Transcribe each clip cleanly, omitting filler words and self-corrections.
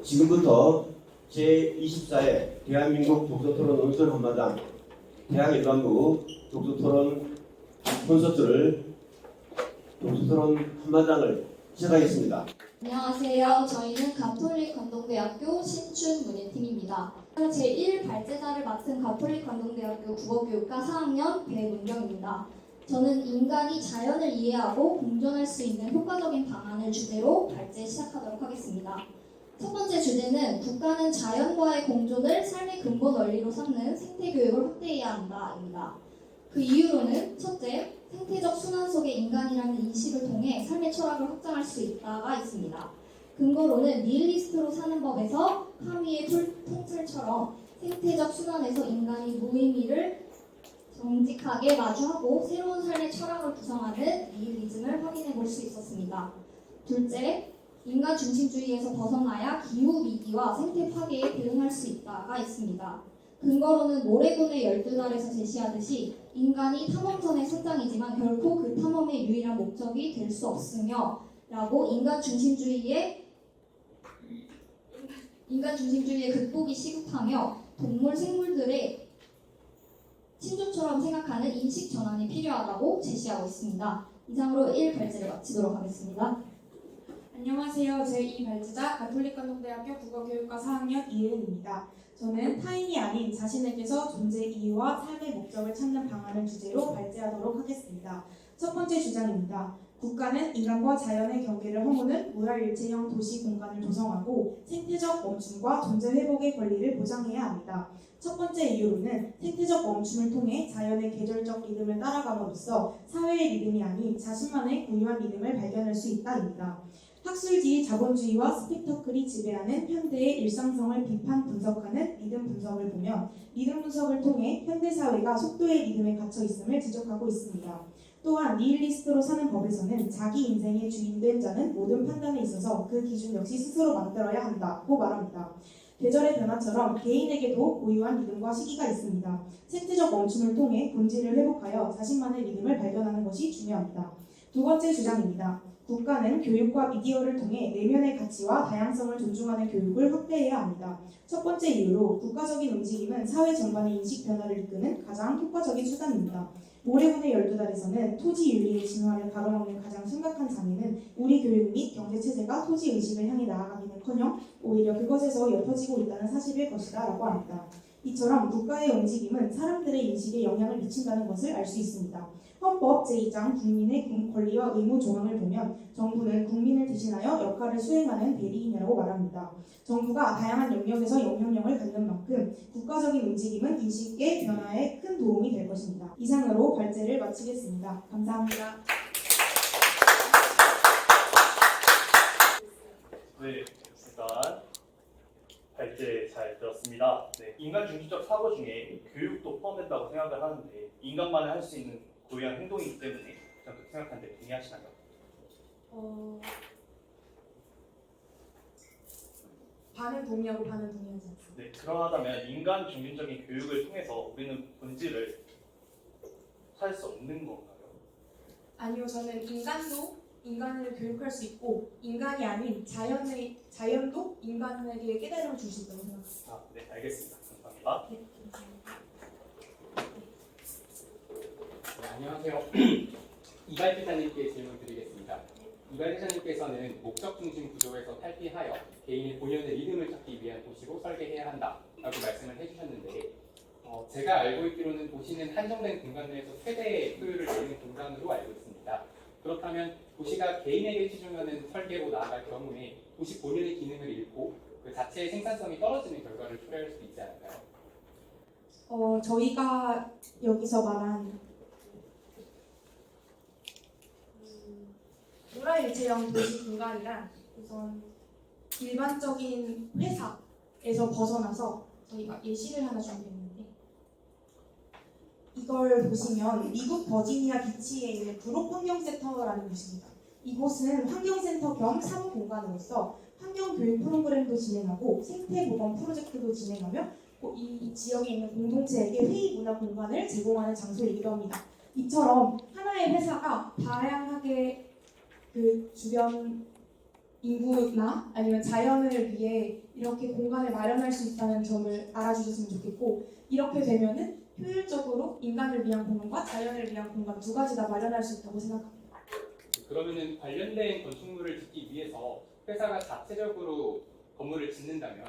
지금부터 제24회 대한민국 독서토론 논술 한마당 대학일반부 독서토론 콘서트를 독서토론 한마당을 시작하겠습니다. 안녕하세요. 저희는 가톨릭 관동대학교 신춘문예팀입니다. 제1 발제자를 맡은 가톨릭 관동대학교 국어교육과 4학년 배문경입니다. 저는 인간이 자연을 이해하고 공존할 수 있는 효과적인 방안을 주제로 발제 시작하도록 하겠습니다. 첫 번째 주제는 국가는 자연과의 공존을 삶의 근본 원리로 삼는 생태교육을 확대해야 한다입니다. 그 이유로는 첫째, 생태적 순환 속에 인간이라는 인식을 통해 삶의 철학을 확장할 수 있다가 있습니다. 근거로는 니힐리스트로 사는 법에서 카미의 통찰처럼 생태적 순환에서 인간이 무의미를 정직하게 마주하고 새로운 삶의 철학을 구성하는 니힐리즘을 확인해 볼 수 있었습니다. 둘째, 인간 중심주의에서 벗어나야 기후 위기와 생태 파괴에 대응할 수 있다가 있습니다. 근거로는 모래군의 12달에서 제시하듯이 인간이 탐험선의 선장이지만 결코 그 탐험의 유일한 목적이 될 수 없으며 라고 인간 중심주의의 극복이 시급하며 동물, 생물들의 친족처럼 생각하는 인식 전환이 필요하다고 제시하고 있습니다. 이상으로 1 발제를 마치도록 하겠습니다. 안녕하세요. 제2 발제자 가톨릭관동대학교 국어교육과 4학년 이혜은입니다. 저는 타인이 아닌 자신에게서 존재 이유와 삶의 목적을 찾는 방안을 주제로 발제하도록 하겠습니다. 첫 번째 주장입니다. 국가는 인간과 자연의 경계를 허무는 무활일체형 도시 공간을 조성하고 생태적 멈춤과 존재 회복의 권리를 보장해야 합니다. 첫 번째 이유로는 생태적 멈춤을 통해 자연의 계절적 리듬을 따라감으로써 사회의 리듬이 아닌 자신만의 고유한 리듬을 발견할 수 있다입니다. 학술지의 자본주의와 스펙터클이 지배하는 현대의 일상성을 비판 분석하는 리듬 분석을 보면 리듬 분석을 통해 현대사회가 속도의 리듬에 갇혀 있음을 지적하고 있습니다. 또한 니힐리스트로 사는 법에서는 자기 인생의 주인된 자는 모든 판단에 있어서 그 기준 역시 스스로 만들어야 한다고 말합니다. 계절의 변화처럼 개인에게도 고유한 리듬과 시기가 있습니다. 생태적 멈춤을 통해 본질을 회복하여 자신만의 리듬을 발견하는 것이 중요합니다. 두 번째 주장입니다. 국가는 교육과 미디어를 통해 내면의 가치와 다양성을 존중하는 교육을 확대해야 합니다. 첫 번째 이유로 국가적인 움직임은 사회 전반의 인식 변화를 이끄는 가장 효과적인 수단입니다. 모래군의 12달에서는 토지 윤리의 진화를 가로막는 가장 심각한 장애는 우리 교육 및 경제체제가 토지 의식을 향해 나아가기는커녕 오히려 그것에서 옅어지고 있다는 사실일 것이다 라고 합니다. 이처럼 국가의 움직임은 사람들의 인식에 영향을 미친다는 것을 알 수 있습니다. 헌법 제2장 국민의 권리와 의무 조항을 보면 정부는 국민을 대신하여 역할을 수행하는 대리인이라고 말합니다. 정부가 다양한 영역에서 영향력을 갖는 만큼 국가적인 움직임은 인식의 변화에 큰 도움이 될 것입니다. 이상으로 발제를 마치겠습니다. 감사합니다. 네, 일단 발제 잘 들었습니다. 네, 인간 중심적 사고 중에 교육도 포함된다고 생각을 하는데 인간만이 할 수 있는 고유한 행동이기 때문에 저는 그렇게 생각하는데 동의하시나요? 반은 동의하고 반은 동의하지 않습니다. 네, 그러하다면 인간 중심적인 교육을 통해서 우리는 본질을 찾을 수 없는 건가요? 아니요, 저는 인간을 교육할 수 있고 인간이 아닌 자연도 인간에게 깨달음을 줄 수 있다고 생각합니다. 아, 네, 알겠습니다. 감사합니다. 네, 감사합니다. 네, 안녕하세요. 이발 기자님께 질문 드리겠습니다. 이발 기자님께서는 목적 중심 구조에서 탈피하여 개인의 본연의 리듬을 찾기 위한 도시로 설계해야 한다라고 말씀을 해주셨는데 제가 알고 있기로는 도시는 한정된 공간 내에서 최대의 효율을 내는 공간으로 알고 있습니다. 그렇다면 도시가 개인에게 치중하는 설계로 나아갈 경우에 도시 본연의 기능을 잃고 그 자체의 생산성이 떨어지는 결과를 초래할 수도 있지 않을까요? 저희가 여기서 말한 무활일체형 도시 공간이란 우선 일반적인 회사에서 벗어나서 저희가 예시를 하나 준비했는데 이걸 보시면 미국 버지니아 비치에 있는 브록 환경센터라는 곳입니다. 이곳은 환경센터 겸 사무 공간으로서 환경교육 프로그램도 진행하고 생태보건 프로젝트도 진행하며 이 지역에 있는 공동체에게 회의 문화 공간을 제공하는 장소이기도 합니다. 이처럼 하나의 회사가 다양하게 그 주변 인구나 아니면 자연을 위해 이렇게 공간을 마련할 수 있다는 점을 알아주셨으면 좋겠고, 이렇게 되면은 효율적으로 인간을 위한 공간과 자연을 위한 공간 두 가지 다 마련할 수 있다고 생각합니다. 그러면은 관련된 건축물을 짓기 위해서 회사가 자체적으로 건물을 짓는다면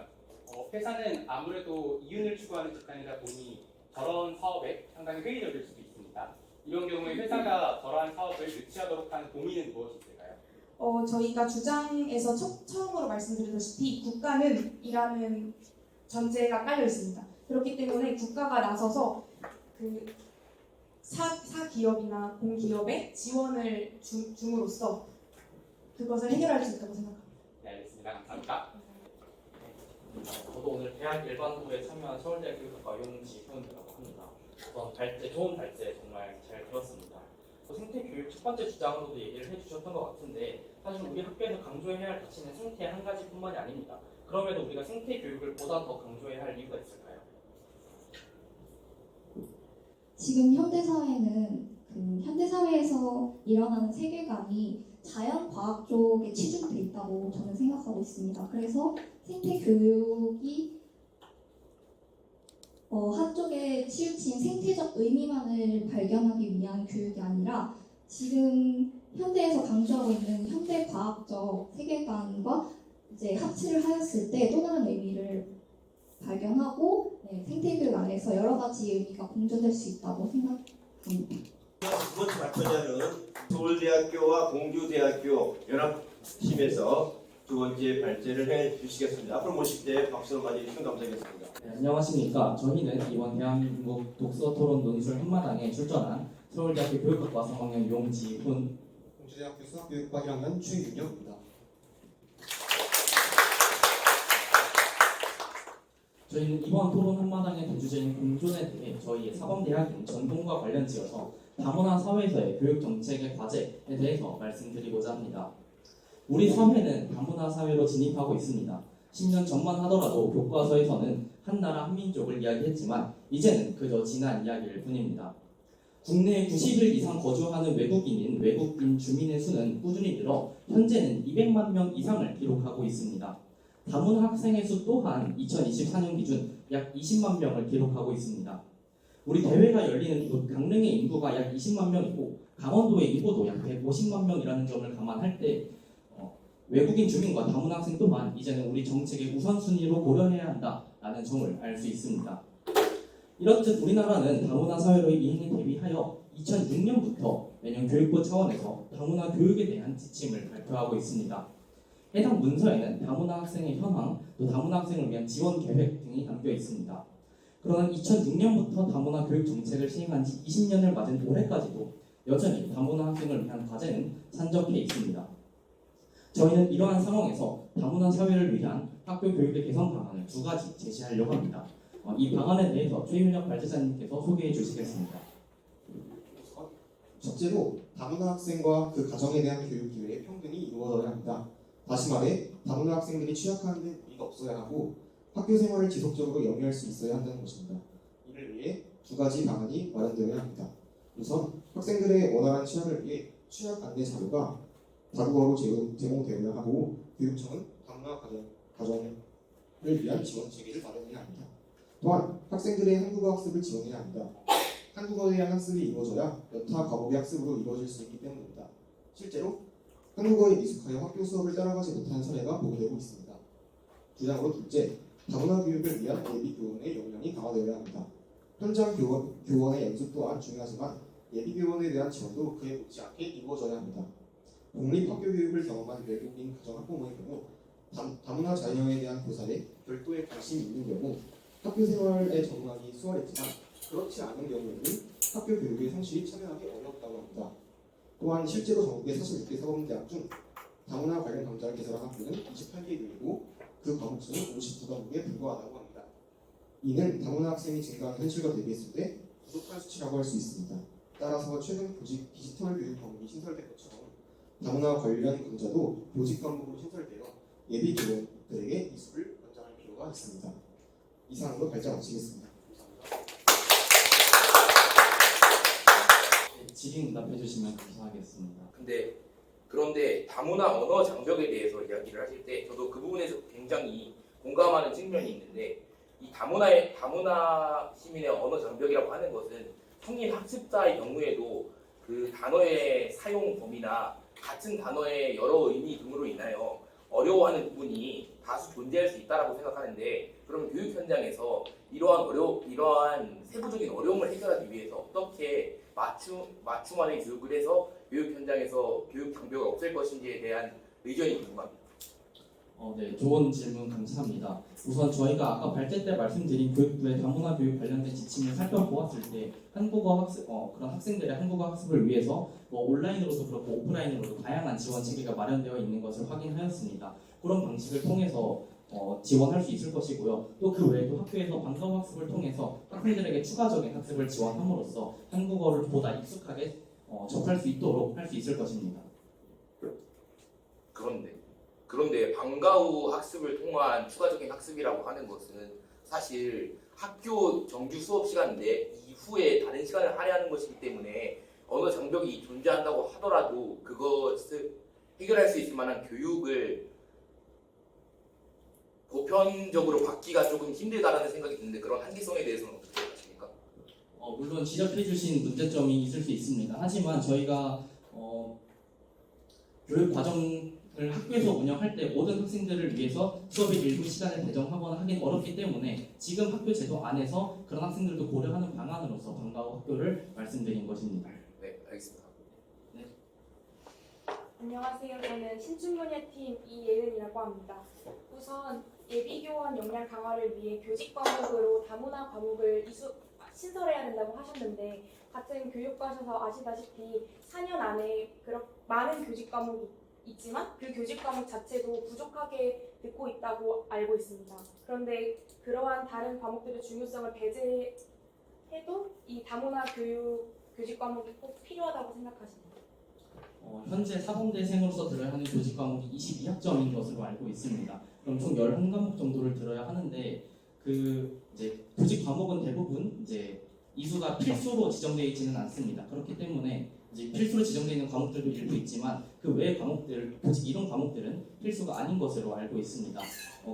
회사는 아무래도 이윤을 추구하는 집단이다 보니 저런 사업에 상당히 회의적일 수도 있습니다. 이런 경우에 회사가 저러한 사업을 유치하도록 하는 동의는 무엇이 있을까요? 저희가 주장에서 처음으로 말씀드렸다시피 국가는 이라는 전제가 깔려 있습니다. 그렇기 때문에 국가가 나서서 그 사기업이나 공기업에 지원을 줌으로써 그것을 해결할 수 있다고 생각합니다. 네, 알겠습니다. 감사합니다. 저도 오늘 대학 일반부에 참여한 서울대 교육학과 용지훈이라고 합니다. 우선 좋은 발제 정말 잘 들었습니다. 또 생태교육 첫 번째 주장으로도 얘기를 해주셨던 것 같은데, 사실 우리 학교에서 강조해야 할 가치는 생태 한 가지뿐만이 아닙니다. 그럼에도 우리가 생태교육을 보다 더 강조해야 할 이유가 있을까요? 지금 현대사회에서 일어나는 세계관이 자연과학 쪽에 치중돼 있다고 저는 생각하고 있습니다. 그래서 생태교육이 한쪽에 치우친 생태적 의미만을 발견하기 위한 교육이 아니라 지금 현대에서 강조하고 있는 현대과학적 세계관과 이제 합치를 하였을 때 또 다른 의미를 발견하고 생태교육 안에서 여러 가지 의미가 공존될 수 있다고 생각합니다. 두 번째 발표자는 서울대학교와 공주대학교 연합팀에서 두 번째 발제를 해 주시겠습니다. 앞으로 모실 때 박수로 맞이해 주시면 감사하겠습니다. 네, 안녕하십니까. 저희는 이번 대한민국 독서토론 논술 한마당에 출전한 서울대학교 교육학과 3학년 용지훈, 공주대학교 수학교육과 1학년 최윤영입니다. 저희는 이번 토론 한마당의 대주제인 공존에 대해 저희의 사범대학인 전공과 관련지어서 다문화 사회에서의 교육 정책의 과제에 대해서 말씀드리고자 합니다. 우리 사회는 다문화 사회로 진입하고 있습니다. 10년 전만 하더라도 교과서에서는 한 나라 한민족을 이야기했지만 이제는 그저 지난 이야기일 뿐입니다. 국내에 90일 이상 거주하는 외국인 주민의 수는 꾸준히 늘어 현재는 200만 명 이상을 기록하고 있습니다. 다문화 학생의 수 또한 2024년 기준 약 20만 명을 기록하고 있습니다. 우리 대회가 열리는 이곳 강릉의 인구가 약 20만 명이고 강원도의 인구도 약 150만 명이라는 점을 감안할 때 외국인 주민과 다문화 학생 또한 이제는 우리 정책의 우선순위로 고려해야 한다라는 점을 알 수 있습니다. 이렇듯 우리나라는 다문화 사회로의 이행에 대비하여 2006년부터 매년 교육부 차원에서 다문화 교육에 대한 지침을 발표하고 있습니다. 해당 문서에는 다문화 학생의 현황, 또 다문화 학생을 위한 지원 계획 등이 담겨 있습니다. 그러나 2006년부터 다문화 교육 정책을 시행한 지 20년을 맞은 올해까지도 여전히 다문화 학생을 위한 과제는 산적해 있습니다. 저희는 이러한 상황에서 다문화 사회를 위한 학교 교육의 개선 방안을 두 가지 제시하려고 합니다. 이 방안에 대해서 최윤혁 발제자님께서 소개해 주시겠습니다. 첫째로 다문화 학생과 그 가정에 대한 교육 기회의 평등이 이루어져야 합니다. 다시 말해 다문화 학생들이 취약하는 데 무리가 없어야 하고 학교 생활을 지속적으로 영위할 수 있어야 한다는 것입니다. 이를 위해 두 가지 방안이 마련되어야 합니다. 우선 학생들의 원활한 취약을 위해 취약 안내 자료가 다국어로 제공되어야 하고 교육청은 다문화 가정을 위한 지원 체계를 마련해야 합니다. 또한 학생들의 한국어 학습을 지원해야 합니다. 한국어에 대한 학습이 이루어져야 여타 과목의 학습으로 이루어질 수 있기 때문입니다. 실제로 한국어에 미숙하여 학교 수업을 따라가지 못하는 사례가 보고되고 있습니다. 주장으로 둘째, 다문화 교육을 위한 예비 교원의 역량이 강화되어야 합니다. 현장 교원의 연수 또한 중요하지만 예비 교원에 대한 지원도 그에 못지않게 이루어져야 합니다. 공립학교 교육을 경험한 외국인 가정 학부모의 경우 다문화 자녀에 대한 교사에 별도의 관심이 있는 경우 학교 생활에 적응하기 수월했지만 그렇지 않은 경우에는 학교 교육에 성실히 참여하기 어렵다고 합니다. 또한 실제로 전국의 46개 사범대학 중 다문화 관련 강좌를 개설한 학교는 28개 이고 그 과목 수는 59과목에 불과하다고 합니다. 이는 다문화 학생이 증가하는 현실과 대비했을 때 부족한 수치라고 할 수 있습니다. 따라서 최근 보직 디지털 교육 과목이 신설된 것처럼 다문화 관련 강좌도 보직 과목으로 신설되어 예비 교원들에게 이수를 권장할 필요가 있습니다. 이상으로 발제 마치겠습니다. 질의응답해 주시면 감사하겠습니다. 근데 그런데 다문화 언어 장벽에 대해서 이야기를 하실 때 저도 그 부분에서 굉장히 공감하는 측면이 있는데, 이 다문화 시민의 언어 장벽이라고 하는 것은 성인 학습자의 경우에도 그 단어의 사용 범위나 같은 단어의 여러 의미 등으로 인하여 어려워하는 부분이 다수 존재할 수 있다고 생각하는데, 그럼 교육 현장에서 이러한 세부적인 어려움을 해결하기 위해서 어떻게 맞춤화된 교육을 해서 교육 현장에서 교육 장벽을 없앨 것인지에 대한 의견이 궁금합니다. 네, 좋은 질문 감사합니다. 우선 저희가 아까 발제 때 말씀드린 교육부의 다문화 교육 관련된 지침을 살펴보았을 때 한국어 학습, 그런 학생들의 한국어 학습을 위해서 온라인으로도 그렇고 오프라인으로도 다양한 지원 체계가 마련되어 있는 것을 확인하였습니다. 그런 방식을 통해서 지원할 수 있을 것이고요. 또 그 외에도 학교에서 방과후 학습을 통해서 학생들에게 추가적인 학습을 지원함으로써 한국어를 보다 익숙하게 접할 수 있도록 할 수 있을 것입니다. 그런데 방과후 학습을 통한 추가적인 학습이라고 하는 것은 사실 학교 정규 수업 시간인데 이후에 다른 시간을 할애하는 것이기 때문에 언어 장벽이 존재한다고 하더라도 그것을 해결할 수 있을 만한 교육을 보편적으로 받기가 조금 힘들다라는 생각이 드는데, 그런 한계성에 대해서는 어떻게 생각하십니까? 물론 지적해주신 문제점이 있을 수 있습니다. 하지만 저희가 교육 과정을 학교에서 운영할 때 모든 학생들을 위해서 수업의 일부 시간을 배정하거나 하긴 어렵기 때문에 지금 학교 제도 안에서 그런 학생들도 고려하는 방안으로서 방과후 학교를 말씀드린 것입니다. 네, 알겠습니다. 안녕하세요. 저는 신춘문예팀 이예은이라고 합니다. 우선 예비교원 역량 강화를 위해 교직 과목으로 다문화 과목을 신설해야 된다고 하셨는데, 같은 교육과셔서 아시다시피 4년 안에 많은 교직 과목이 있지만 그 교직 과목 자체도 부족하게 듣고 있다고 알고 있습니다. 그런데 그러한 다른 과목들의 중요성을 배제해도 이 다문화 교직 과목이 꼭 필요하다고 생각하십니다. 현재 사범대생으로서 들어야 하는 교직 과목이 22학점인 것으로 알고 있습니다. 그럼 총 11과목 정도를 들어야 하는데 이제 교직 과목은 대부분 이제 이수가 필수로 지정되어 있지는 않습니다. 그렇기 때문에 이제 필수로 지정되어 있는 과목들도 일부 있지만 그 외의 과목들, 교직 이론 과목들은 필수가 아닌 것으로 알고 있습니다.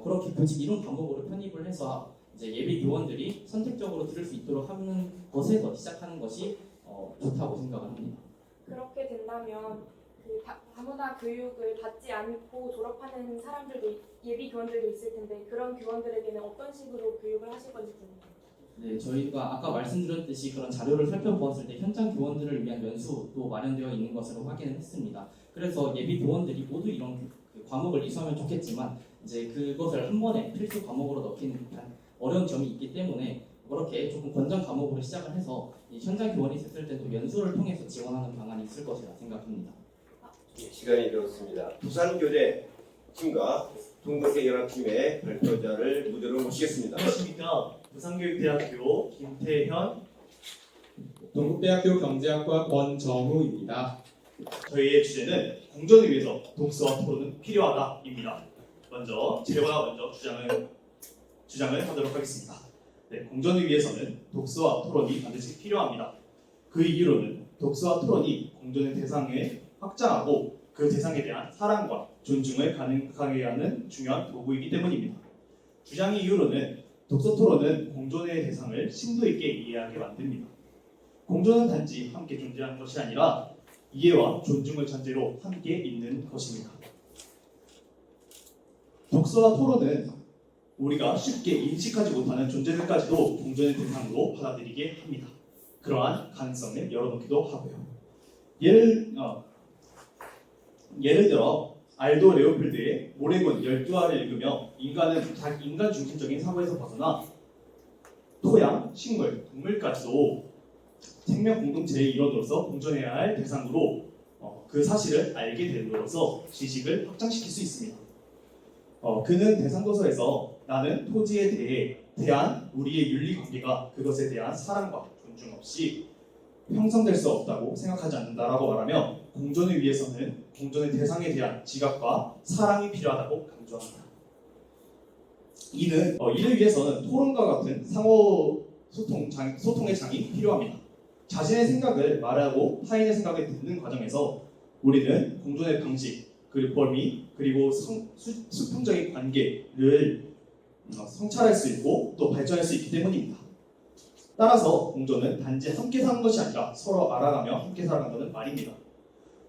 그렇게 교직 이론 과목으로 편입을 해서 이제 예비 교원들이 선택적으로 들을 수 있도록 하는 것에서 시작하는 것이 좋다고 생각을 합니다. 그렇게 된다면 그 다문화 교육을 받지 않고 졸업하는 사람들도 예비 교원들도 있을 텐데, 그런 교원들에게는 어떤 식으로 교육을 하실 건지 궁금합니다. 네, 저희가 아까 말씀드렸듯이 그런 자료를 살펴보았을 때 현장 교원들을 위한 연수도 마련되어 있는 것으로 확인을 했습니다. 그래서 예비 교원들이 모두 이런 과목을 이수하면 좋겠지만 이제 그것을 한 번에 필수 과목으로 넣기는 어려운 점이 있기 때문에 그렇게 조금 권장 과목으로 시작을 해서 이 현장 교원이 있을 때도 연수를 통해서 지원하는 방안이 있을 것이라 생각합니다. 시간이 되었습니다. 부산교대 팀과 동국대 연합팀의 발표자를 무대로 모시겠습니다. 안녕하십니까. 부산교육대학교 김태현, 동국대학교 경제학과 권정우입니다. 저희의 주제는 공존을 위해서 독서와 토론은 필요하다입니다. 먼저 주장을 하도록 하겠습니다. 네, 공존을 위해서는 독서와 토론이 반드시 필요합니다. 그 이유로는 독서와 토론이 공존의 대상을 확장하고 그 대상에 대한 사랑과 존중을 가능하게 하는 중요한 도구이기 때문입니다. 주장의 이유로는 독서 토론은 공존의 대상을 심도 있게 이해하게 만듭니다. 공존은 단지 함께 존재하는 것이 아니라 이해와 존중을 전제로 함께 있는 것입니다. 독서와 토론은 우리가 쉽게 인식하지 못하는 존재들까지도 공존의 대상으로 받아들이게 합니다. 그러한 가능성을 열어놓기도 하고요. 예를 들어 알도 레오필드의 모래군 12화를 읽으며 인간 중심적인 사고에서 벗어나 토양, 식물, 동물까지도 생명 공동체의 일원으로서 공존해야 할 대상으로 그 사실을 알게 됨으로써 지식을 확장시킬 수 있습니다. 그는 대상도서에서 나는 토지에 대한 우리의 윤리관계가 그것에 대한 사랑과 존중 없이 형성될 수 없다고 생각하지 않는다라고 말하며 공존을 위해서는 공존의 대상에 대한 지각과 사랑이 필요하다고 강조합니다. 이를 위해서는 토론과 같은 상호 소통의 장이 필요합니다. 자신의 생각을 말하고 타인의 생각을 듣는 과정에서 우리는 공존의 방식, 그리고 범위, 그리고 수평적인 관계를 성찰할 수 있고 또 발전할 수 있기 때문입니다. 따라서 공존은 단지 함께 사는 것이 아니라 서로 알아가며 함께 살아간다는 말입니다.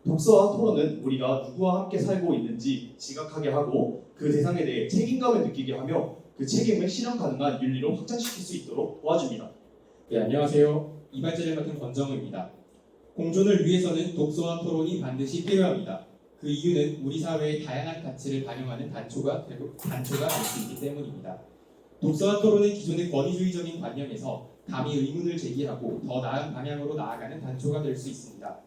독서와 토론은 우리가 누구와 함께 살고 있는지 지각하게 하고 그 대상에 대해 책임감을 느끼게 하며 그 책임을 실현 가능한 윤리로 확장시킬 수 있도록 도와줍니다. 네, 안녕하세요. 이발제를 맡은 권정우입니다. 공존을 위해서는 독서와 토론이 반드시 필요합니다. 그 이유는 우리 사회의 다양한 가치를 반영하는 단초가 될 수 있기 때문입니다. 독서와 토론은 기존의 권위주의적인 관념에서 감히 의문을 제기하고 더 나은 방향으로 나아가는 단초가 될 수 있습니다.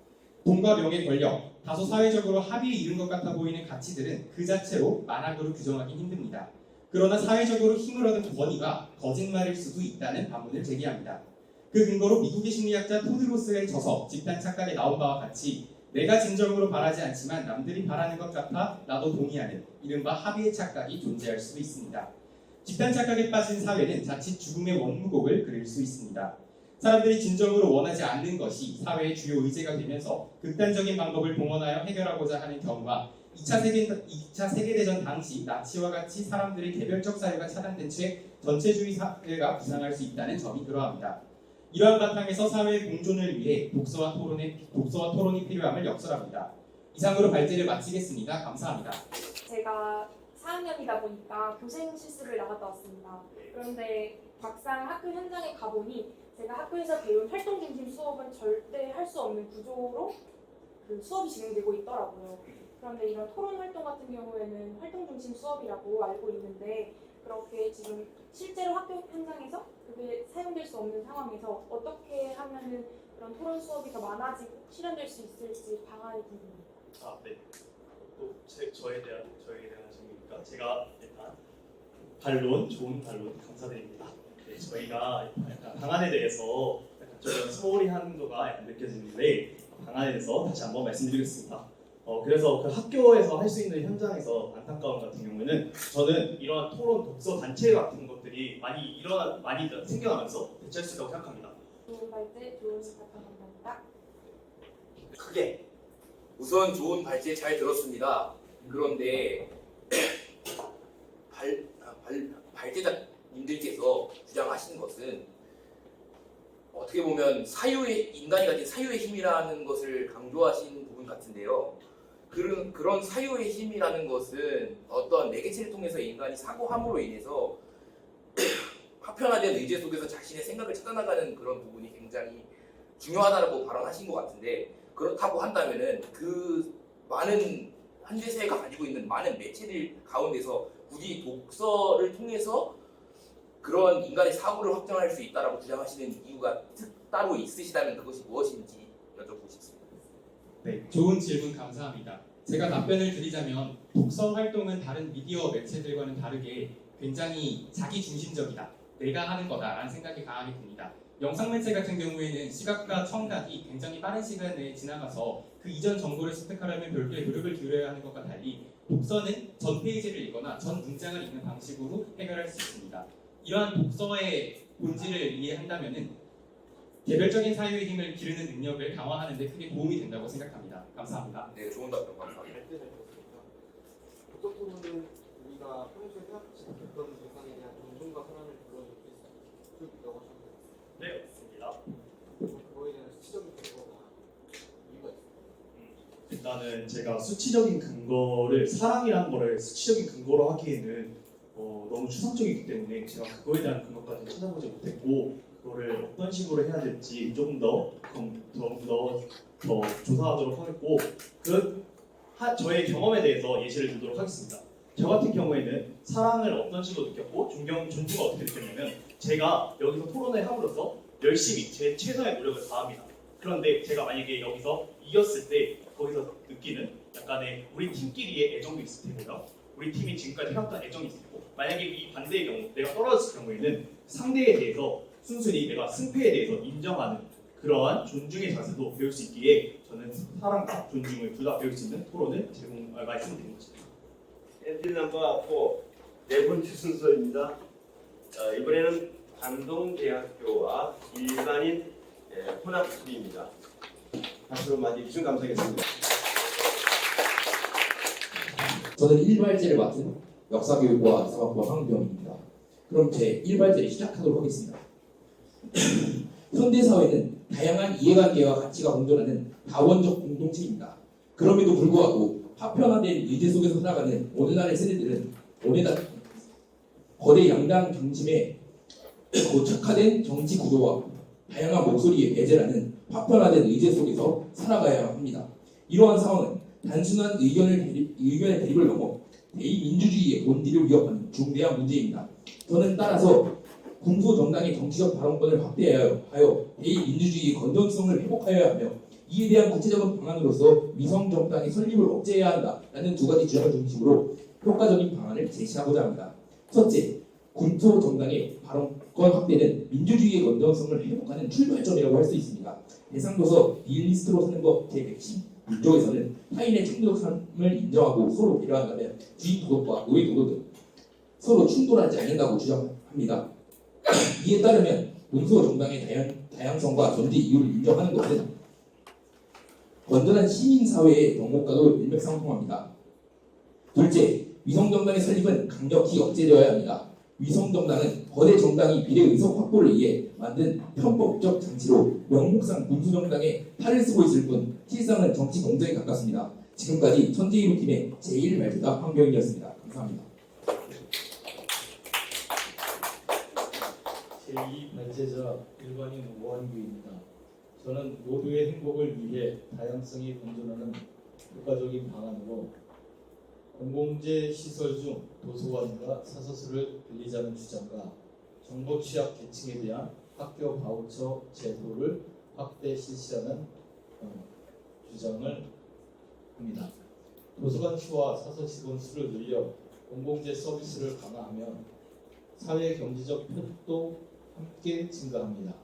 돈과 명예, 권력, 다소 사회적으로 합의에 이른 것 같아 보이는 가치들은 그 자체로 만학으로 규정하기 힘듭니다. 그러나 사회적으로 힘을 얻은 권위가 거짓말일 수도 있다는 반문을 제기합니다. 그 근거로 미국의 심리학자 토드로스의 저서 집단 착각에 나온 바와 같이 내가 진정으로 바라지 않지만 남들이 바라는 것 같아 나도 동의하는 이른바 합의의 착각이 존재할 수도 있습니다. 집단 착각에 빠진 사회는 자칫 죽음의 원무곡을 그릴 수 있습니다. 사람들이 진정으로 원하지 않는 것이 사회의 주요 의제가 되면서 극단적인 방법을 동원하여 해결하고자 하는 경우가 2차 세계대전 당시 나치와 같이 사람들의 개별적 사유가 차단된 채 전체주의 사회가 부상할 수 있다는 점이 그러합니다. 이러한 바탕에서 사회의 공존을 위해 독서와 토론이 필요함을 역설합니다. 이상으로 발제를 마치겠습니다. 감사합니다. 제가 4학년이다 보니까 교생 실습을 나갔다 왔습니다. 그런데 막상 학교 현장에 가보니 제가 학교에서 배운 활동 중심 수업은 절대 할 수 없는 구조로 그 수업이 진행되고 있더라고요. 그런데 이런 토론 활동 같은 경우에는 활동 중심 수업이라고 알고 있는데 그렇게 지금 실제로 학교 현장에서 그게 사용될 수 없는 상황에서 어떻게 하면은 그런 토론 수업이 더 많아지고 실현될 수 있을지 방안이 궁금합니다. 네. 또 저에 대한 질문이니까 제가 일단 좋은 반론 감사드립니다. 네, 저희가 약간 방안에 대해서 좀 소홀히 하는 거가 약간 느껴지는데 방안에 대해서 다시 한번 말씀드리겠습니다. 그래서 그 학교에서 할 수 있는 현장에서 안타까운 같은 경우에는 저는 이러한 토론 독서 단체 같은 것들이 많이 생겨나면서 대체할 수 있다고 생각합니다. 좋은 발제, 좋은 발판 감사합니다. 크게 우선 좋은 발제 잘 들었습니다. 그런데 발제자님들께서 주장하시는 것은 어떻게 보면 인간이 가진 사유의 힘이라는 것을 강조하신 부분 같은데요. 그런 사유의 힘이라는 것은 어떤 매개체를 통해서 인간이 사고함으로 인해서 파편화된 의제 속에서 자신의 생각을 찾아나가는 그런 부분이 굉장히 중요하다고 발언하신 것 같은데, 그렇다고 한다면은 그 많은 현대사회가 가지고 있는 많은 매체들 가운데서 굳이 독서를 통해서 그런 인간의 사고를 확정할 수 있다라고 주장하시는 이유가 따로 있으시다면 그것이 무엇인지 여쭤보고 싶습니다. 네, 좋은 질문 감사합니다. 제가 답변을 드리자면 독서 활동은 다른 미디어 매체들과는 다르게 굉장히 자기중심적이다. 내가 하는 거다라는 생각이 강하게 듭니다. 영상 매체 같은 경우에는 시각과 청각이 굉장히 빠른 시간 내에 지나가서 그 이전 정보를 습득하려면 별도의 노력을 기울여야 하는 것과 달리 독서는 전 페이지를 읽거나 전 문장을 읽는 방식으로 해결할 수 있습니다. 이러한 독서의 본질을 이해한다면 개별적인 사유의 힘을 기르는 능력을 강화하는 데 크게 도움이 된다고 생각합니다. 감사합니다. 네, 좋은 답변 감사합니다. 독서 토론은 우리가 평소에 생각하지 못했던 대상에 대한 존중과 사랑을 불러줄 수 있다고 하셨는데 네, 맞습니다. 그거에 대한 수치적인 근거가 이유가 있어요. 일단은 제가 수치적인 근거를 사랑이라는 거를 수치적인 근거로 하기에는 너무 추상적이기 때문에 제가 그거에 대한 근거까지 찾아보지 못했고 그거를 어떤 식으로 해야 될지 조금 더 조사하도록 하겠고 저의 경험에 대해서 예시를 들도록 하겠습니다. 저 같은 경우에는 사랑을 어떤 식으로 느꼈고 존중을 어떻게 느꼈냐면 제가 여기서 토론을 함으로써 열심히 제 최선의 노력을 다합니다. 그런데 제가 만약에 여기서 이겼을 때 거기서 느끼는 약간의 우리 팀끼리의 애정도 있을 테고요. 우리 팀이 지금까지 해왔던 애정이 있고 만약에 이 반대의 경우 내가 떨어졌을 경우에는 상대에 대해서 순순히 내가 승패에 대해서 인정하는 그러한 존중의 자세도 배울 수 있기에 저는 사랑과 존중을 둘 다 배울 수 있는 토론을 말씀드린 것입니다. 엔트리 넘버 4 네 번째 순서입니다. 이번에는 단동대학교와 일반인 혼합 수비입니다. 박수로 맞이해 주시면 감사하겠습니다. 저는 1발제를 맡은 역사교육과 사법과 황병입니다. 그럼 제 1발제를 시작하도록 하겠습니다. 현대사회는 다양한 이해관계와 가치가 공존하는 다원적 공동체입니다. 그럼에도 불구하고 파편화된 의제 속에서 살아가는 오늘날의 세대들은 거대 양당 중심의 고착화된 정치 구도와 다양한 목소리의 배제라는 파편화된 의제 속에서 살아가야 합니다. 이러한 상황은 단순한 의견의 대립을 넘어 대의민주주의의 본질을 위협하는 중대한 문제입니다. 저는 따라서 군소정당의 정치적 발언권을 확대하여 대의민주주의의 건전성을 회복하여야 하며 이에 대한 구체적인 방안으로서 위성정당의 설립을 억제해야 한다라는 두 가지 주장을 중심으로 효과적인 방안을 제시하고자 합니다. 첫째, 군소정당의 발언권 확대는 민주주의의 건전성을 회복하는 출발점이라고 할 수 있습니다. 대상도서 니힐리스트로 사는 것 제110 1조에서는 타인의 충돌함을 인정하고 서로 배려한다면 주인 도덕과 의회 도덕은 서로 충돌하지 않는다고 주장합니다. 이에 따르면 군소 정당의 다양성과 존재 이유를 인정하는 것은 건전한 시민사회의 명목과도 일맥상통합니다. 둘째, 위성정당의 설립은 강력히 억제되어야 합니다. 위성정당은 거대 정당이 비례의석 확보를 위해 만든 편법적 장치로 명목상 군소정당에 팔을 쓰고 있을 뿐 실상은 정치 공작에 가깝습니다. 지금까지 천재이루팀의 제1발제자 황병인이었습니다. 감사합니다. 제2발제자 일반인 오한규입니다. 저는 모두의 행복을 위해 다양성이 공존하는 효과적인 방안으로 공공재 시설 중 도서관과 사서실을 빌리자는 주장과 정보 취약 계층에 대한 학교 바우처 제도를 확대 실시하는 주장을 합니다. 도서관 수와 사서실 수를 늘려 공공재 서비스를 강화하면 사회 경제적 편익도 함께 증가합니다.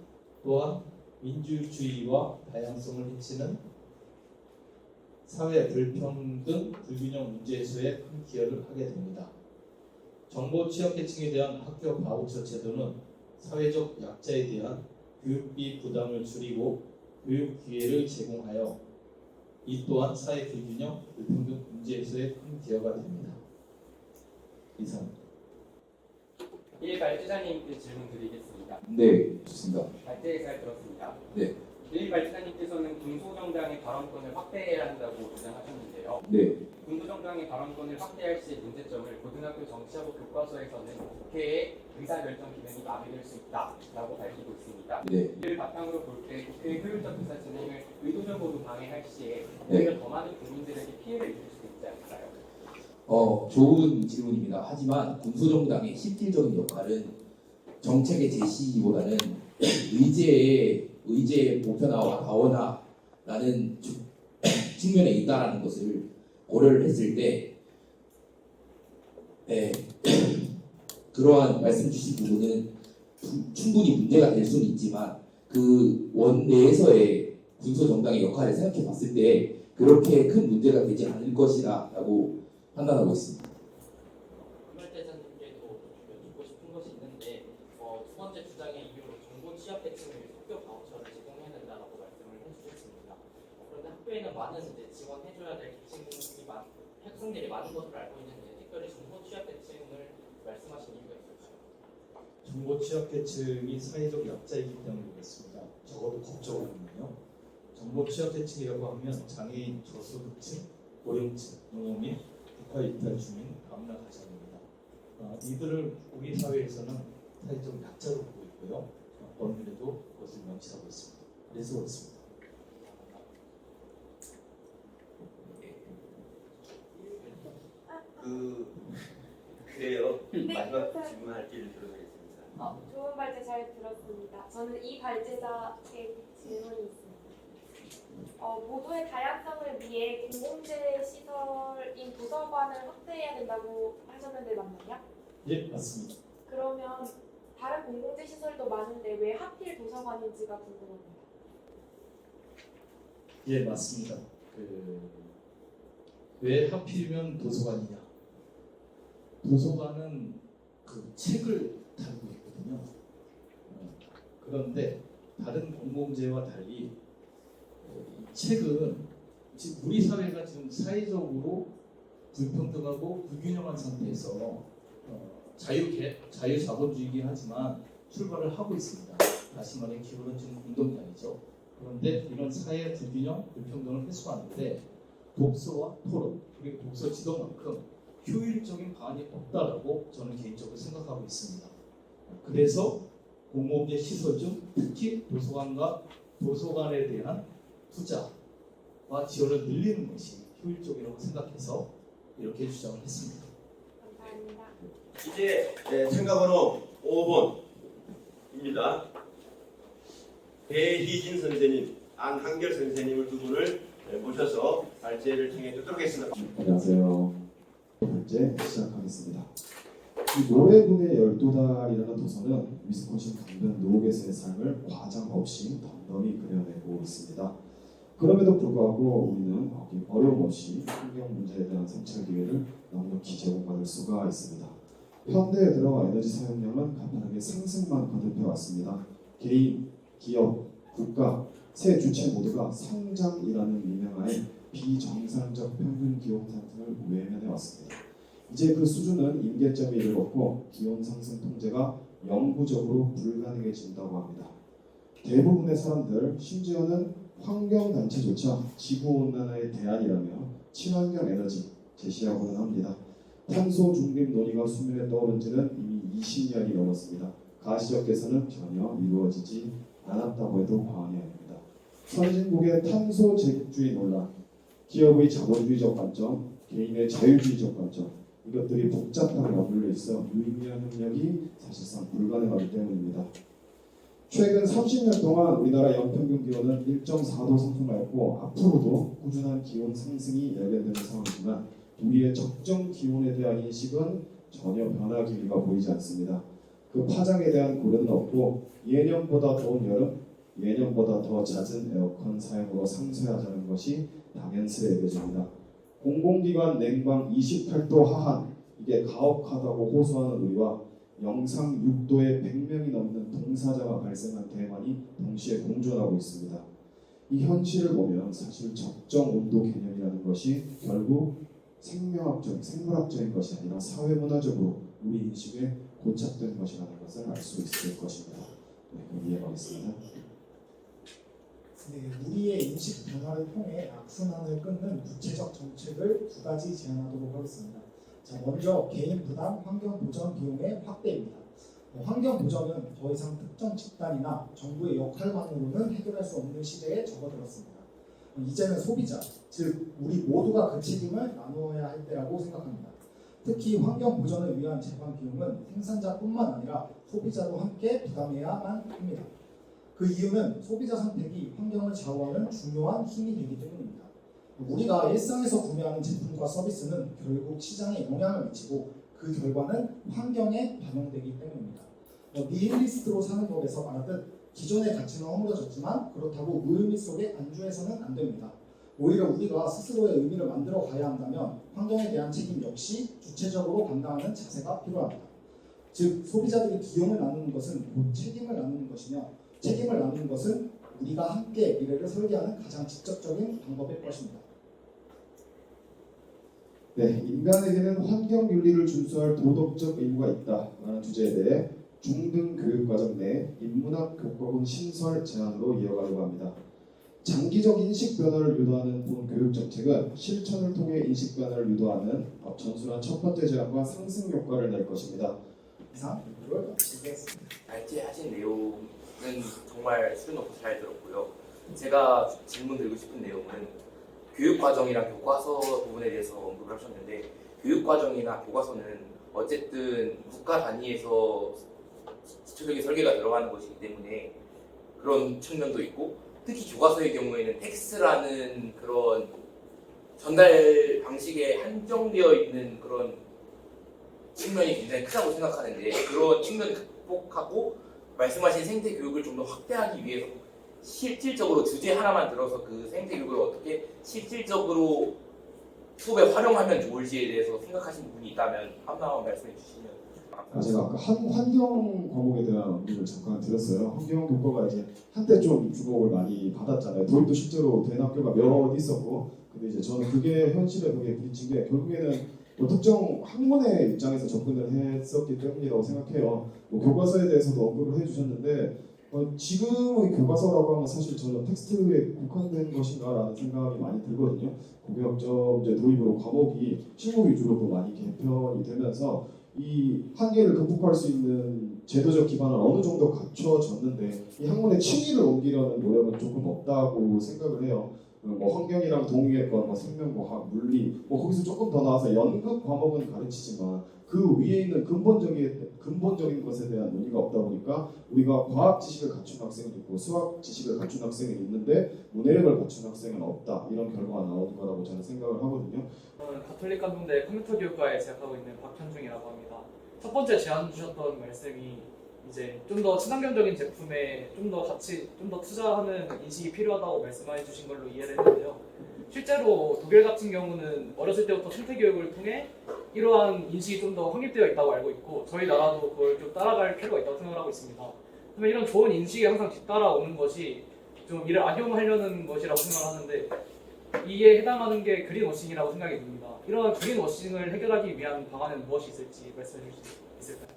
또한 민주주의와 다양성을 해치는 사회 불평등, 불균형 문제 해소에 큰 기여를 하게 됩니다. 정보 취약계층에 대한 학교 바우처 제도는 사회적 약자에 대한 교육비 부담을 줄이고 교육 기회를 제공하여 이 또한 사회 불균형, 불평등 문제 해소에 큰 기여가 됩니다. 이상입니다. 1발제자님께 질문 드리겠습니다. 네, 좋습니다. 발제 잘 들었습니다. 네. 1발제자님께서는 군소정당의 발언권을 확대해야 한다고 주장하셨는데요. 네. 군소정당의 발언권을 확대할 시의 문제점을 고등학교 정치학부 교과서에서는 국회의 의사결정 기능이 마비될 수 있다라고 밝히고 있습니다. 네. 이를 바탕으로 볼 때 국회의 효율적 의사 진행을 의도적으로 방해할 시에 네. 오히려 더 많은 국민들에게 피해를 입을 수도 있지 않을까요? 좋은 질문입니다. 하지만 군소정당의 실질적인 역할은 정책의 제시보다는 의제의 보편화와 다원화라는 측면에 있다라는 것을 고려를 했을 때, 그러한 말씀 주신 부분은 충분히 문제가 될 수는 있지만 그 원내에서의 군소정당의 역할을 생각해 봤을 때 그렇게 큰 문제가 되지 않을 것이라고 판단하고 있습니다. 이발제자님께도 여쭙고 싶은 것이 있는데 두 번째 주장의 이유로 정보 취약계층을 학교 바우처를 제공해야 된다라고 말씀을 해주셨습니다. 그런데 학교에는 많은 지원해줘야 될 학생들이 많은 것으로 알고 있는데 특별히 정보 취약계층을 말씀하신 이유가 있을까요? 정보 취약계층이 사회적 약자이기 때문에 그렇습니다. 적어도 법적으로는요. 정보 취약계층이라고 하면 장애인, 저소득층, 고령층, 농어민, 국가이탈 주민, 다문화 가정입니다. 이들을 우리 사회에서는 사회적 약자로 보고 있고요. 법률에도 그것을 명시하고 있습니다. 그래서 그렇습니다. 그래요. 마지막 질문할 길을 들어가겠습니다. 좋은 발제 잘 들었습니다. 저는 이 발제자에게 질문이 있습니다. 모두의 다양성을 위해 공공재 시설인 도서관을 확대해야 된다고 하셨는데 맞나요? 예, 맞습니다. 그러면 다른 공공재 시설도 많은데 왜 하필 도서관인지가 궁금합니다. 예, 맞습니다. 왜 하필이면 도서관이냐? 도서관은 그 책을 다루고 있거든요. 그런데 다른 공공재와 달리 이 책은 지금 우리 사회가 지금 사회적으로 불평등하고 불균형한 상태에서 자유자본주의이긴 하지만 출발을 하고 있습니다. 다시 말해 기울어진 운동장이죠. 그런데 이런 사회 불균형, 불평등을 해소하는데 독서와 토론, 그리고 독서 지도만큼 효율적인 방안이 없다라고 저는 개인적으로 생각하고 있습니다. 그래서 공공재 시설 중 특히 도서관에 대한 투자와 지원을 늘리는 것이 효율적이라고 생각해서 이렇게 주장을 했습니다. 감사합니다. 이제 참가번호 5번입니다. 배희진 선생님, 안한결 선생님을 두 분을 모셔서 발제를 통해 듣도록 하겠습니다. 안녕하세요. 발제 시작하겠습니다. 이 노래군의 12달이라는 도서는 위스콘신 강변 노겟의 삶을 과장 없이 덤덤히 그려내고 있습니다. 그럼에도 불구하고 우리는 어려움 없이 환경 문제에 대한 성찰 기회를 넉넉히 제공받을 수가 있습니다. 현대에 들어와 에너지 사용량은 가파르게 상승만 거듭해왔습니다. 개인, 기업, 국가, 세 주체 모두가 성장이라는 미명하에 비정상적 평균 기온 상승을 외면해왔습니다. 이제 그 수준은 임계점에 이르렀고 기온 상승 통제가 영구적으로 불가능해진다고 합니다. 대부분의 사람들, 심지어는 환경단체조차 지구온난화의 대안이라며 친환경 에너지 제시하고는 합니다. 탄소 중립 논의가 수면에 떠오른 지는 이미 20년이 넘었습니다. 가시적 개선은 전혀 이루어지지 않았다고 해도 과언이 아닙니다. 선진국의 탄소 제국주의 논란, 기업의 자본주의적 관점, 개인의 자유주의적 관점, 이것들이 복잡하게 어울려 있어 유의미한 협력이 사실상 불가능하기 때문입니다. 최근 30년 동안 우리나라 연평균 기온은 1.4도 상승하였고 앞으로도 꾸준한 기온 상승이 예견되는 상황이지만 우리의 적정 기온에 대한 인식은 전혀 변화 기미가 보이지 않습니다. 그 파장에 대한 고려는 없고 예년보다 더운 여름, 예년보다 더 잦은 에어컨 사용으로 상쇄하자는 것이 당연스레 여겨집니다. 공공기관 냉방 28도 하한, 이게 가혹하다고 호소하는 우리와 영상 6도에 100명이 넘는 동사자가 발생한 대만이 동시에 공존하고 있습니다. 이 현실을 보면 사실 적정 온도 개념이라는 것이 결국 생물학적인 것이 아니라 사회문화적으로 우리 인식에 고착된 것이라는 것을 알 수 있을 것입니다. 네, 그럼 이해하겠습니다. 네, 우리의 인식 변화를 통해 악순환을 끊는 구체적 정책을 두 가지 제안하도록 하겠습니다. 자, 먼저 개인 부담 환경 보전 비용의 확대입니다. 환경 보전은 더 이상 특정 집단이나 정부의 역할만으로는 해결할 수 없는 시대에 접어들었습니다. 이제는 소비자, 즉 우리 모두가 그 책임을 나누어야 할 때라고 생각합니다. 특히 환경 보전을 위한 제반 비용은 생산자뿐만 아니라 소비자도 함께 부담해야만 합니다. 그 이유는 소비자 선택이 환경을 좌우하는 중요한 힘이 되기 때문입니다. 우리가 일상에서 구매하는 제품과 서비스는 결국 시장에 영향을 미치고 그 결과는 환경에 반영되기 때문입니다. 니힐리스트로 사는 법에서 말하듯 기존의 가치는 허물어졌지만 그렇다고 무의미 속에 안주해서는 안 됩니다. 오히려 우리가 스스로의 의미를 만들어 가야 한다면 환경에 대한 책임 역시 주체적으로 감당하는 자세가 필요합니다. 즉 소비자들이 비용을 나누는 것은 곧 책임을 나누는 것이며 책임을 나누는 것은 우리가 함께 미래를 설계하는 가장 직접적인 방법일 것입니다. 네, 인간에게는 환경 윤리를 준수할 도덕적 의무가 있다라는 주제에 대해 중등 교육과정 내 인문학 교과군 신설 제안으로 이어가려고 합니다. 장기적 인식 변화를 유도하는 본 교육 정책은 실천을 통해 인식 변화를 유도하는 전순한 첫 번째 제안과 상승 효과를 낼 것입니다. 이상 발표를 마치겠습니다. 발제하신 내용은 정말 수준 높고 잘 들었고요. 제가 질문 드리고 싶은 내용은 교육과정이랑 교과서 부분에 대해서 언급을 하셨는데 교육과정이나 교과서는 어쨌든 국가 단위에서 기초적인 설계가 들어가는 것이기 때문에 그런 측면도 있고 특히 교과서의 경우에는 텍스트라는 그런 전달 방식에 한정되어 있는 그런 측면이 굉장히 크다고 생각하는데 그런 측면을 극복하고 말씀하신 생태 교육을 좀 더 확대하기 위해서 실질적으로 주제 하나만 들어서 그 생태 교육을 어떻게 실질적으로 수업에 활용하면 좋을지에 대해서 생각하시는 분이 있다면 하나만 말씀해 주시면 제가 아까 환경 과목에 대한 언급을 잠깐 드렸어요. 환경 교과가 이제 한때 좀 주목을 많이 받았잖아요. 도입도 실제로 된 학교가 몇 있었고 근데 이제 저는 그게 현실에 그게 부딪힌 게 결국에는 뭐 특정 학문의 입장에서 접근을 했었기 때문이라고 생각해요. 뭐 교과서에 대해서도 언급을 해주셨는데 지금의 교과서라고 하면 사실 저는 텍스트에 국한된 것인가라는 생각이 많이 들거든요. 고교학점 이제 도입으로 과목이 실무 위주로 또 많이 개편이 되면서 이 한계를 극복할 수 있는 제도적 기반을 어느 정도 갖춰졌는데 이 학문의 층위를 옮기려는 노력은 조금 없다고 생각을 해요. 뭐 환경이랑 동의했건 뭐 생명과학, 물리 뭐 거기서 조금 더 나아서 연극 과목은 가르치지만 그 위에 있는 근본적인 것에 대한 논의가 없다 보니까 우리가 과학 지식을 갖춘 학생은 있고 수학 지식을 갖춘 학생은 있는데 문해력을 갖춘 학생은 없다 이런 결과가 나오는 거라고 저는 생각을 하거든요. 저는 가톨릭 감동대 컴퓨터 교육과에 재학하고 있는 박현중이라고 합니다. 첫 번째 제안 주셨던 말씀이 이제 좀 더 친환경적인 제품에 좀 더 투자하는 인식이 필요하다고 말씀해 주신 걸로 이해를 했는데요. 실제로 독일 같은 경우는 어렸을 때부터 생태 교육을 통해 이러한 인식이 좀 더 확립되어 있다고 알고 있고 저희 나라도 그걸 좀 따라갈 필요가 있다고 생각하고 있습니다. 그러면 이런 좋은 인식이 항상 뒤따라오는 것이 좀 이를 악용하려는 것이라고 생각하는데 이에 해당하는 게 그린워싱이라고 생각이 듭니다. 이러한 그린워싱을 해결하기 위한 방안은 무엇이 있을지 말씀해 주실 수 있을까요?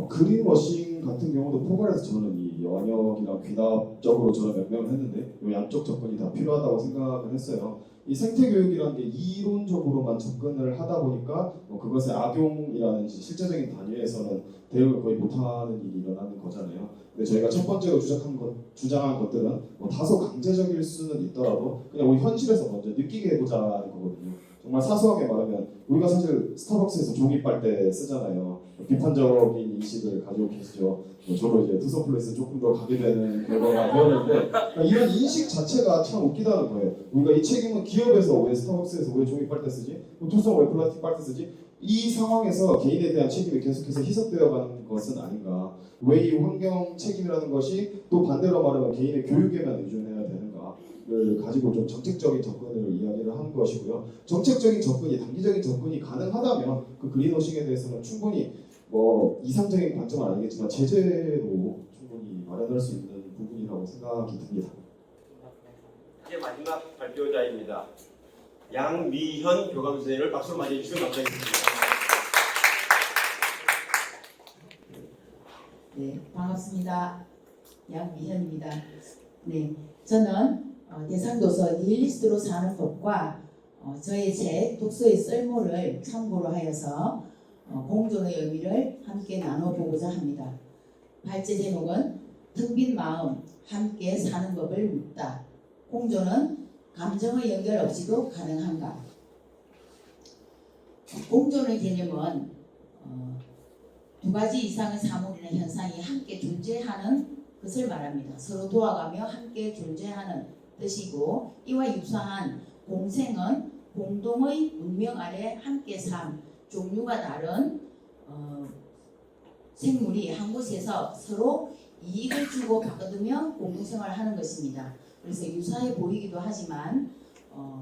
그린워싱 같은 경우도 포괄해서 저는 이 영역이랑 귀납적으로 저는 명명을 했는데 이 양쪽 접근이 다 필요하다고 생각을 했어요. 이 생태교육이라는 게 이론적으로만 접근을 하다 보니까 그것의 악용이라는 실제적인 단위에서는 대응을 거의 못하는 일이 일어나는 거잖아요. 근데 저희가 첫 번째로 주장한 것들은 뭐 다소 강제적일 수는 있더라도 그냥 우리 현실에서 먼저 느끼게 해보자는 거거든요. 정말 사소하게 말하면 우리가 사실 스타벅스에서 종이 빨대 쓰잖아요. 비판적인 인식을 가지고 계시죠. 저도 이제 투서플레이스 조금 더 가게 되는 결과가 되었는데 그러니까 이런 인식 자체가 참 웃기다는 거예요. 우리가 이 책임은 기업에서 왜 스타벅스에서 왜 종이 빨대 쓰지? 투서 왜 플라스틱 빨대 쓰지? 이 상황에서 개인에 대한 책임이 계속해서 희석되어가는 것은 아닌가? 왜 이 환경 책임이라는 것이 또 반대로 말하면 개인의 교육에만 의존해야 되는가를 가지고 좀 정책적인 접근을 이야기를 하는 것이고요. 정책적인 접근이 단기적인 접근이 가능하다면 그 그린워싱에 대해서는 충분히 뭐 이상적인 관점은 아니겠지만 제재로 충분히 마련할 수 있는 부분이라고 생각이 듭니다. 이제 마지막 발표자입니다. 양미현 교감선생님을 박수로 맞이해 주시면 감사하겠습니다. 네, 반갑습니다. 양미현입니다. 네, 저는 대상도서 니힐리스트로 사는 법과 저의 책 독서의 쓸모를 참고로 하여서 공존의 의미를 함께 나눠보고자 합니다. 발제 제목은 텅 빈 마음 함께 사는 법을 묻다. 공존은 감정의 연결 없이도 가능한가? 공존의 개념은 두 가지 이상의 사물이나 현상이 함께 존재하는 것을 말합니다. 서로 도와가며 함께 존재하는 뜻이고 이와 유사한 공생은 공동의 문명 아래 함께 삶, 종류가 다른 생물이 한 곳에서 서로 이익을 주고 받으며 공동생활을 하는 것입니다. 그래서 유사해 보이기도 하지만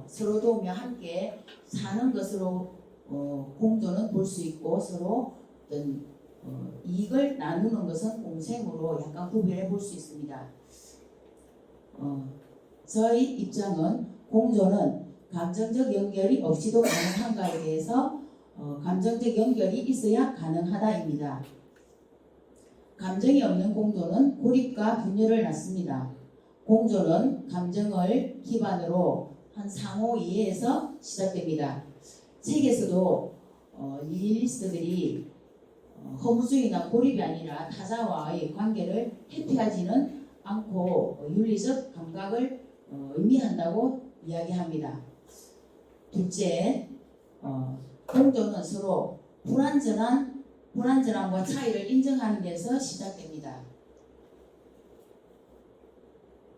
서로 도우며 함께 사는 것으로 공존은 볼 수 있고 서로 어떤 이익을 나누는 것은 공생으로 약간 구별해 볼 수 있습니다. 저희 입장은 공존은 감정적 연결이 없이도 가능한가에 대해서 감정적 연결이 있어야 가능하다입니다. 감정이 없는 공존은 고립과 분열을 낳습니다. 공존은 감정을 기반으로 한 상호 이해에서 시작됩니다. 책에서도 니힐리스트들이 허무주의나 고립이 아니라 타자와의 관계를 회피하지는 않고 윤리적 감각을 의미한다고 이야기합니다. 둘째, 공존은 서로 불완전함과 차이를 인정하는 데서 시작됩니다.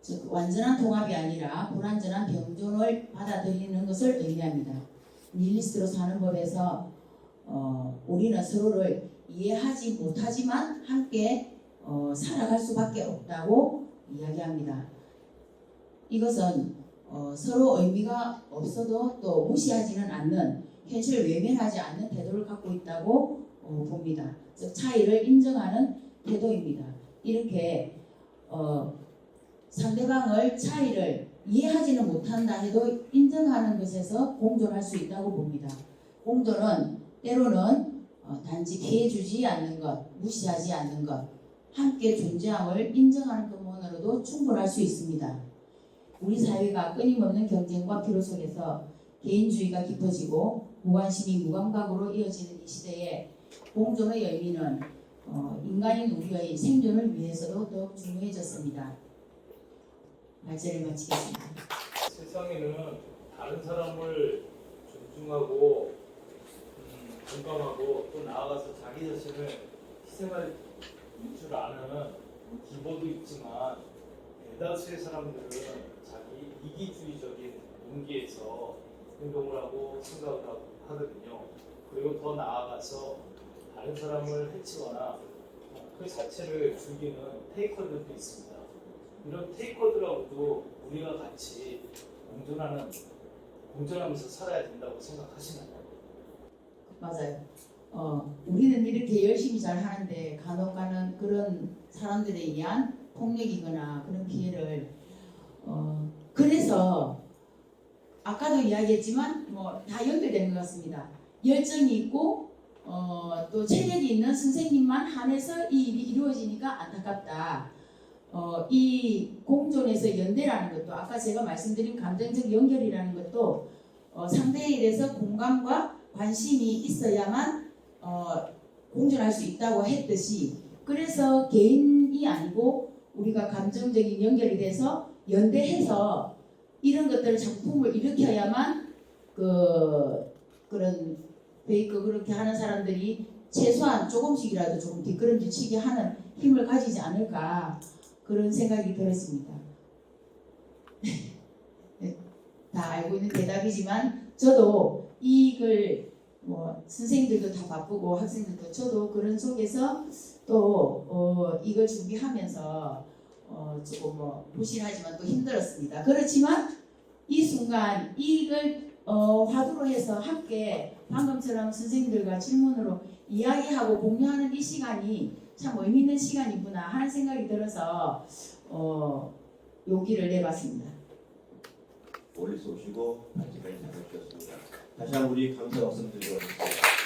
즉 완전한 통합이 아니라 불완전한 병존을 받아들이는 것을 의미합니다. 니힐리스트로 사는 법에서 우리는 서로를 이해하지 못하지만 함께 살아갈 수밖에 없다고 이야기합니다. 이것은 서로 의미가 없어도 또 무시하지는 않는 현실을 외면하지 않는 태도를 갖고 있다고 봅니다. 즉 차이를 인정하는 태도입니다. 이렇게 상대방을 차이를 이해하지는 못한다 해도 인정하는 것에서 공존할 수 있다고 봅니다. 공존은 때로는 단지 피해주지 않는 것, 무시하지 않는 것, 함께 존재함을 인정하는 것만으로도 충분할 수 있습니다. 우리 사회가 끊임없는 경쟁과 피로 속에서 개인주의가 깊어지고 무관심이 무감각으로 이어지는 이 시대에 공존의 의미는 인간인 우리의 생존을 위해서도 더욱 중요해졌습니다. 발제를 마치겠습니다. 세상에는 다른 사람을 존중하고 공감하고 또 나아가서 자기 자신을 희생할 줄 아는 기본도 있지만 대다수의 사람들은 자기 이기주의적인 동기에서 행동을 하고 생각을 하거든요. 그리고 더 나아가서 다른 사람을 해치거나 그 자체를 즐기는 테이커들도 있습니다. 이런 테이커들하고도 우리가 같이 공존하면서 살아야 된다고 생각하시나요? 맞아요. 우리는 이렇게 열심히 잘 하는데 간혹가는 그런 사람들에 의한 폭력이거나 그런 피해를 그래서 아까도 이야기했지만 뭐 다 연결되는 것 같습니다. 열정이 있고 또 체력이 있는 선생님만 한해서 이 일이 이루어지니까 안타깝다. 이 공존에서 연대라는 것도 아까 제가 말씀드린 감정적 연결이라는 것도 상대에 대해서 공감과 관심이 있어야만 공존할 수 있다고 했듯이 그래서 개인이 아니고 우리가 감정적인 연결이 돼서 연대해서 이런 것들을 작품을 일으켜야만 그런 페이크 그렇게 하는 사람들이 최소한 조금씩이라도 조금 뒷걸음질 하는 힘을 가지지 않을까 그런 생각이 들었습니다. 다 알고 있는 대답이지만 저도 이걸 뭐 선생님들도 다 바쁘고 학생들도 저도 그런 속에서 또 이걸 준비하면서 조금 뭐 부실하지만 또 힘들었습니다. 그렇지만 이 순간 이걸 화두로 해서 함께 방금처럼 선생님들과 질문으로 이야기하고 공유하는 이 시간이 참 의미 있는 시간이구나 하는 생각이 들어서 용기를 내봤습니다. 멀리서 오시고 발제까지 잘 해주셨습니다. 다시 한번 우리 감사 말씀 드리겠습니다.